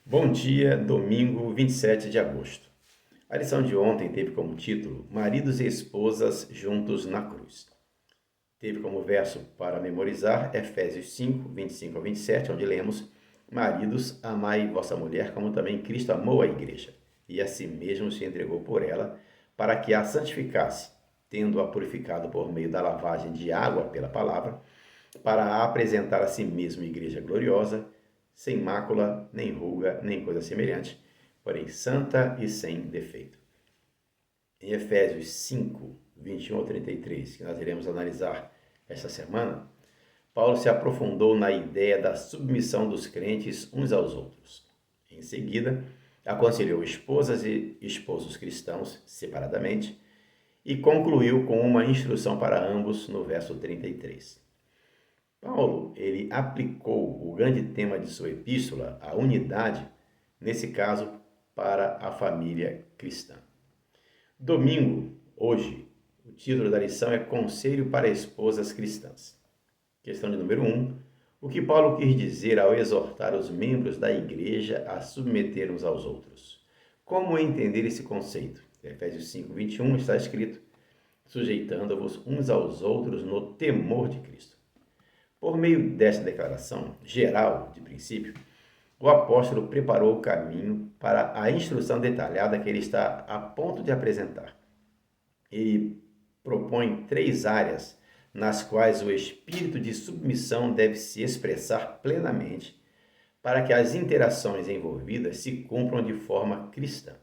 Bom dia, domingo 27 de agosto. A lição de ontem teve como título Maridos e Esposas Juntos na Cruz. Teve como verso para memorizar Efésios 5, 25 a 27, onde lemos: Maridos, amai vossa mulher como também Cristo amou a igreja, e a si mesmo se entregou por ela, para que a santificasse, tendo-a purificado por meio da lavagem de água pela palavra, para a apresentar a si mesmo igreja gloriosa, sem mácula, nem ruga, nem coisa semelhante, porém santa e sem defeito. Em Efésios 5, 21 a 33, que nós iremos analisar esta semana, Paulo se aprofundou na ideia da submissão dos crentes uns aos outros. Em seguida, aconselhou esposas e esposos cristãos separadamente e concluiu com uma instrução para ambos no verso 33. Paulo, ele aplicou o grande tema de sua epístola, a unidade, nesse caso, para a família cristã. Domingo, hoje, o título da lição é Conselho para Esposas Cristãs. Questão de número 1. O que Paulo quis dizer ao exortar os membros da igreja a submeter uns aos outros? Como entender esse conceito? Em Efésios 5, 21 está escrito: sujeitando-vos uns aos outros no temor de Cristo. Por meio desta declaração geral, de princípio, o apóstolo preparou o caminho para a instrução detalhada que ele está a ponto de apresentar. Ele propõe 3 áreas nas quais o espírito de submissão deve se expressar plenamente para que as interações envolvidas se cumpram de forma cristã.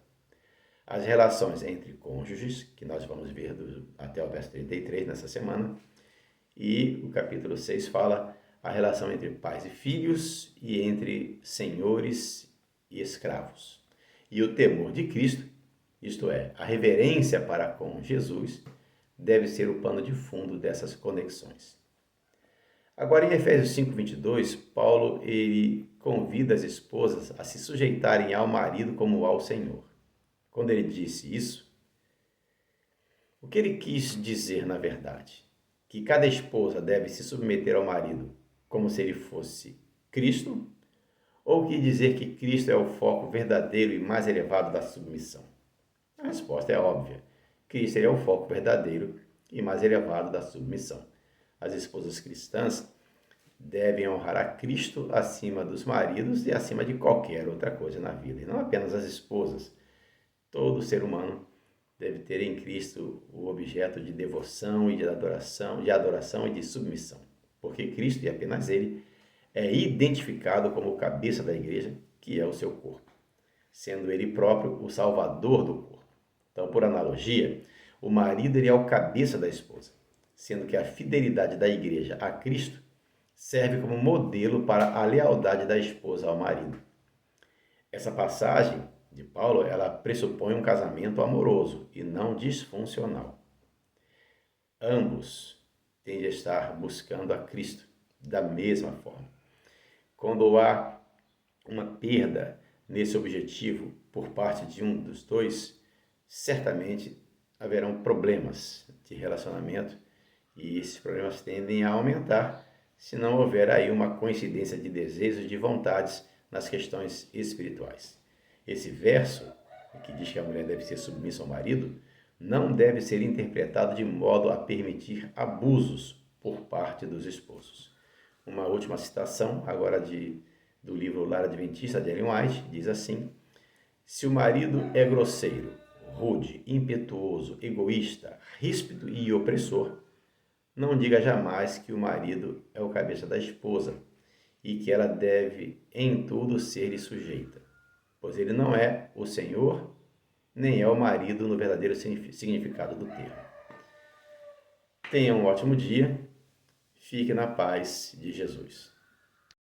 As relações entre cônjuges, que nós vamos ver até o verso 33 nessa semana, e o capítulo 6 fala a relação entre pais e filhos e entre senhores e escravos. E o temor de Cristo, isto é, a reverência para com Jesus, deve ser o pano de fundo dessas conexões. Agora, em Efésios 5, 22, Paulo ele convida as esposas a se sujeitarem ao marido como ao Senhor. Quando ele disse isso, o que ele quis dizer na verdade? Que cada esposa deve se submeter ao marido como se ele fosse Cristo, ou que dizer que Cristo é o foco verdadeiro e mais elevado da submissão? A resposta é óbvia. Cristo é o foco verdadeiro e mais elevado da submissão. As esposas cristãs devem honrar a Cristo acima dos maridos e acima de qualquer outra coisa na vida, e não apenas as esposas. Todo ser humano deve ter em Cristo o objeto de devoção e de adoração e de submissão, porque Cristo, e apenas Ele, é identificado como o cabeça da igreja, que é o seu corpo, sendo Ele próprio o salvador do corpo. Então, por analogia, o marido ele é o cabeça da esposa, sendo que a fidelidade da igreja a Cristo serve como modelo para a lealdade da esposa ao marido. Essa passagem de Paulo, ela pressupõe um casamento amoroso e não disfuncional. Ambos têm de estar buscando a Cristo da mesma forma. Quando há uma perda nesse objetivo por parte de um dos dois, certamente haverão problemas de relacionamento e esses problemas tendem a aumentar se não houver aí uma coincidência de desejos e de vontades nas questões espirituais. Esse verso, que diz que a mulher deve ser submissa ao marido, não deve ser interpretado de modo a permitir abusos por parte dos esposos. Uma última citação, agora do livro Lar Adventista, de Ellen White, diz assim: se o marido é grosseiro, rude, impetuoso, egoísta, ríspido e opressor, não diga jamais que o marido é o cabeça da esposa e que ela deve em tudo ser-lhe sujeita, pois ele não é o Senhor, nem é o marido no verdadeiro significado do termo. Tenha um ótimo dia, fique na paz de Jesus.